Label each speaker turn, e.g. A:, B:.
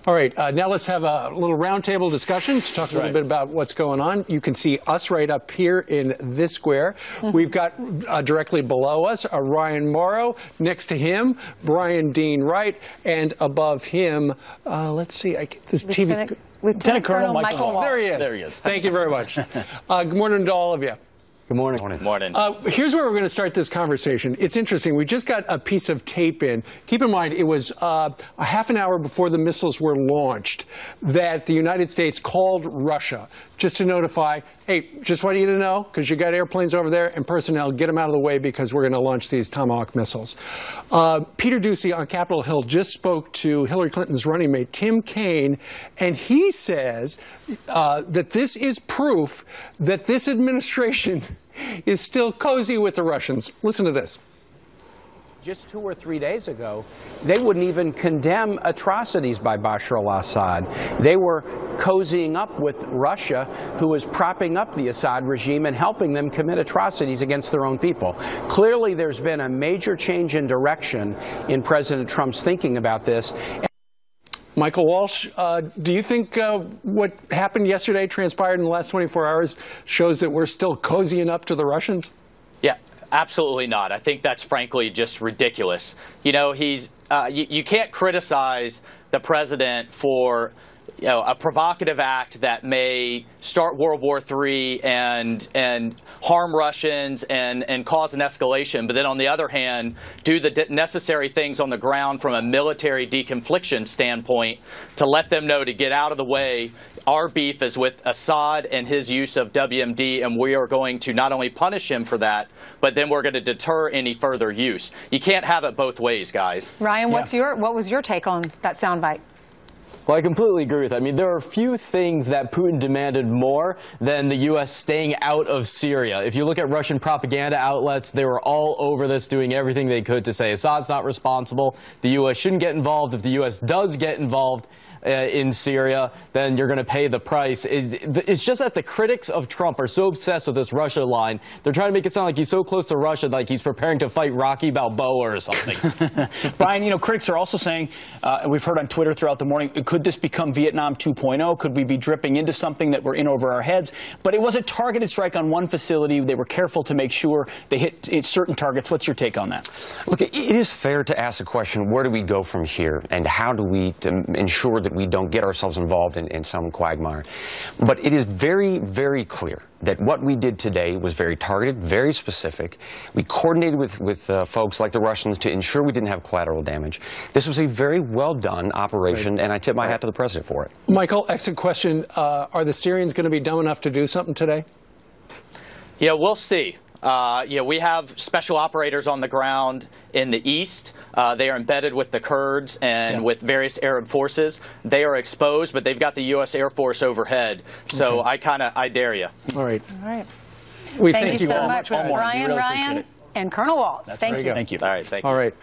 A: All right, now let's have a little roundtable discussion to talk a little bit about what's going on. You can see us right up here in this square. We've got directly below us Ryan Mauro, next to him Brian Dean Wright, and above him, let's see, this TV.
B: Lieutenant Colonel Michael Walsh.
A: There he is.
C: There he is.
A: Thank you very much. Good morning to all of you.
C: Good morning.
D: Morning.
A: Here's where we're going to start this conversation. It's interesting. We just got a piece of tape in. Keep in mind, it was a half an hour before the missiles were launched that the United States called Russia just to notify, hey, just want you to know, because you got airplanes over there and personnel, get them out of the way because we're going to launch these Tomahawk missiles. Peter Doocy on Capitol Hill just spoke to Hillary Clinton's running mate, Tim Kaine, and he says that this is proof that this administration is still cozy with the Russians. Listen to this.
E: Just 2 or 3 days ago, they wouldn't even condemn atrocities by Bashar al-Assad. They were cozying up with Russia, who was propping up the Assad regime and helping them commit atrocities against their own people. Clearly, there's been a major change in direction in President Trump's thinking about this.
A: Michael Walsh, do you think what happened yesterday, transpired in the last 24 hours, shows that we're still cozying up to the Russians?
D: Yeah, absolutely not. I think that's frankly just ridiculous. You know, you can't criticize the president for a provocative act that may start World War III and harm Russians and cause an escalation, but then on the other hand, do the necessary things on the ground from a military deconfliction standpoint to let them know to get out of the way. Our beef is with Assad and his use of WMD, and we are going to not only punish him for that, but then we're going to deter any further use. You can't have it both ways, guys.
B: Ryan, what was your take on that soundbite?
C: Well, I completely agree with that. I mean, there are few things that Putin demanded more than the U.S. staying out of Syria. If you look at Russian propaganda outlets, they were all over this, doing everything they could to say Assad's not responsible, the U.S. shouldn't get involved. If the U.S. does get involved in Syria, then you're going to pay the price. It's just that the critics of Trump are so obsessed with this Russia line. They're trying to make it sound like he's so close to Russia, like he's preparing to fight Rocky Balboa or something.
F: Brian, you know, critics are also saying, and we've heard on Twitter throughout the morning, could this become Vietnam 2.0? Could we be dripping into something that we're in over our heads? But it was a targeted strike on one facility. They were careful to make sure they hit certain targets. What's your take on that?
G: Look, it is fair to ask the question, where do we go from here? And how do we ensure that we don't get ourselves involved in some quagmire? But it is very, very clear that what we did today was very targeted, very specific. We coordinated with folks like the Russians to ensure we didn't have collateral damage. This was a very well done operation, and I tip my hat to the president for it.
A: Michael, excellent question. Are the Syrians going to be dumb enough to do something today?
D: Yeah, we'll see. We have special operators on the ground in the east. They are embedded with the Kurds and with various Arab forces. They are exposed, but they've got the U.S. Air Force overhead. So I dare you.
A: All right.
B: All right.
A: We
B: thank you so much,
F: all
B: Ryan, and Colonel Walsh.
F: That's
B: thank you.
F: Thank you.
D: All right. Thank you.
A: All right.